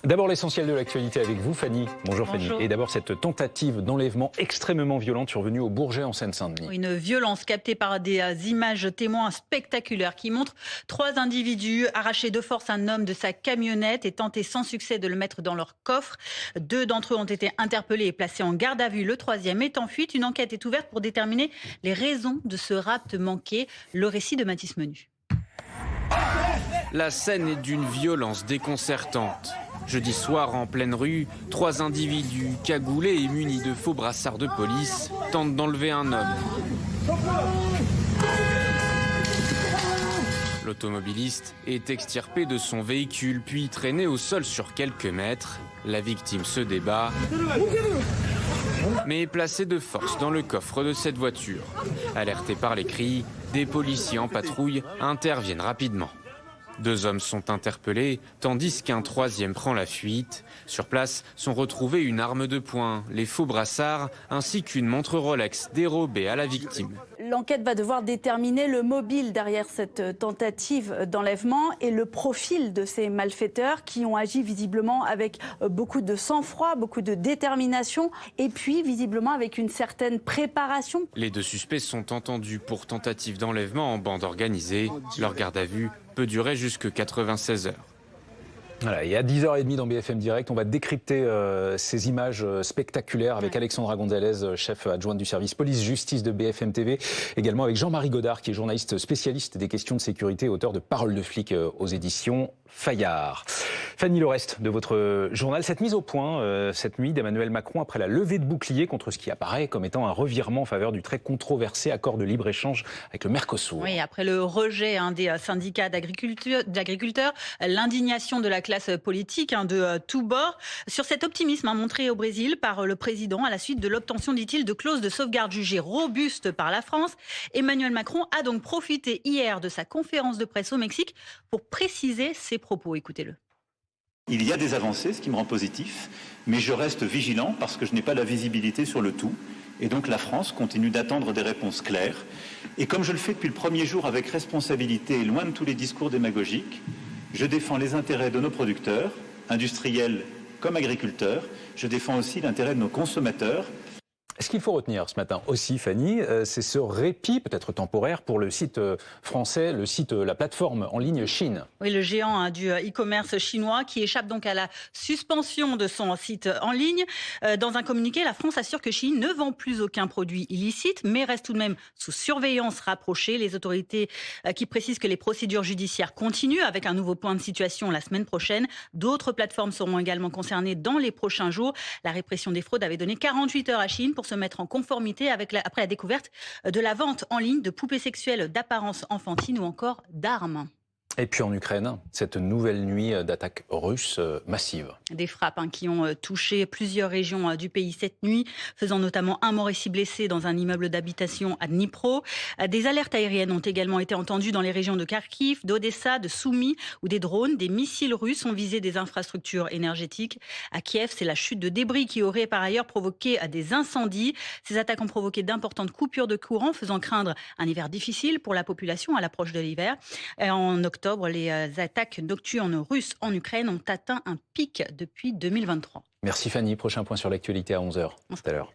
D'abord l'essentiel de l'actualité avec vous, Fanny. Bonjour Fanny. Et d'abord cette tentative d'enlèvement extrêmement violente survenue au Bourget en Seine-Saint-Denis. Une violence captée par des images témoins spectaculaires qui montrent 3 individus arracher de force un homme de sa camionnette et tenter sans succès de le mettre dans leur coffre. 2 d'entre eux ont été interpellés et placés en garde à vue. Le 3e est en fuite. Une enquête est ouverte pour déterminer les raisons de ce rapt manqué. Le récit de Mathis Menu. La scène est d'une violence déconcertante. Jeudi soir, en pleine rue, 3 individus cagoulés et munis de faux brassards de police tentent d'enlever un homme. L'automobiliste est extirpé de son véhicule, puis traîné au sol sur quelques mètres. La victime se débat, mais est placée de force dans le coffre de cette voiture. Alertés par les cris, des policiers en patrouille interviennent rapidement. 2 hommes sont interpellés, tandis qu'un 3e prend la fuite. Sur place sont retrouvés une arme de poing, les faux brassards, ainsi qu'une montre Rolex dérobée à la victime. L'enquête va devoir déterminer le mobile derrière cette tentative d'enlèvement et le profil de ces malfaiteurs qui ont agi visiblement avec beaucoup de sang-froid, beaucoup de détermination et puis visiblement avec une certaine préparation. Les 2 suspects sont entendus pour tentative d'enlèvement en bande organisée. Leur garde à vue peut durer jusque 96 heures. Voilà, et à 10h30 dans BFM Direct, on va décrypter ces images spectaculaires avec Alexandra Gonzalez, chef adjointe du service police-justice de BFM TV, également avec Jean-Marie Godard, qui est journaliste spécialiste des questions de sécurité, auteur de Paroles de flic aux éditions Fayard. Fanny, le reste de votre journal, cette mise au point cette nuit d'Emmanuel Macron après la levée de bouclier contre ce qui apparaît comme étant un revirement en faveur du très controversé accord de libre-échange avec le Mercosur. Oui, après le rejet des syndicats d'agriculteurs, l'indignation de la classe politique de tous bords, sur cet optimisme montré au Brésil par le président à la suite de l'obtention, dit-il, de clauses de sauvegarde jugées robustes par la France. Emmanuel Macron a donc profité hier de sa conférence de presse au Mexique pour préciser ses propos. Écoutez-le. Il y a des avancées, ce qui me rend positif, mais je reste vigilant parce que je n'ai pas la visibilité sur le tout. Et donc la France continue d'attendre des réponses claires. Et comme je le fais depuis le premier jour avec responsabilité et loin de tous les discours démagogiques, je défends les intérêts de nos producteurs, industriels comme agriculteurs. Je défends aussi l'intérêt de nos consommateurs. Ce qu'il faut retenir ce matin aussi, Fanny, c'est ce répit, peut-être temporaire, pour le site français, la plateforme en ligne Chine. Oui, le géant du e-commerce chinois qui échappe donc à la suspension de son site en ligne. Dans un communiqué, la France assure que Chine ne vend plus aucun produit illicite, mais reste tout de même sous surveillance rapprochée. Les autorités qui précisent que les procédures judiciaires continuent avec un nouveau point de situation la semaine prochaine. D'autres plateformes seront également concernées dans les prochains jours. La répression des fraudes avait donné 48 heures à Chine pour se mettre en conformité après la découverte de la vente en ligne de poupées sexuelles d'apparence enfantine ou encore d'armes. Et puis en Ukraine, cette nouvelle nuit d'attaques russes massives. Des frappes qui ont touché plusieurs régions du pays cette nuit, faisant notamment un mort et 6 blessés dans un immeuble d'habitation à Dnipro. Des alertes aériennes ont également été entendues dans les régions de Kharkiv, d'Odessa, de Soumy, où des drones, des missiles russes ont visé des infrastructures énergétiques. À Kiev, c'est la chute de débris qui aurait par ailleurs provoqué des incendies. Ces attaques ont provoqué d'importantes coupures de courant, faisant craindre un hiver difficile pour la population à l'approche de l'hiver. En octobre, les attaques nocturnes russes en Ukraine ont atteint un pic depuis 2023. Merci Fanny. Prochain point sur l'actualité à 11h. Tout à l'heure.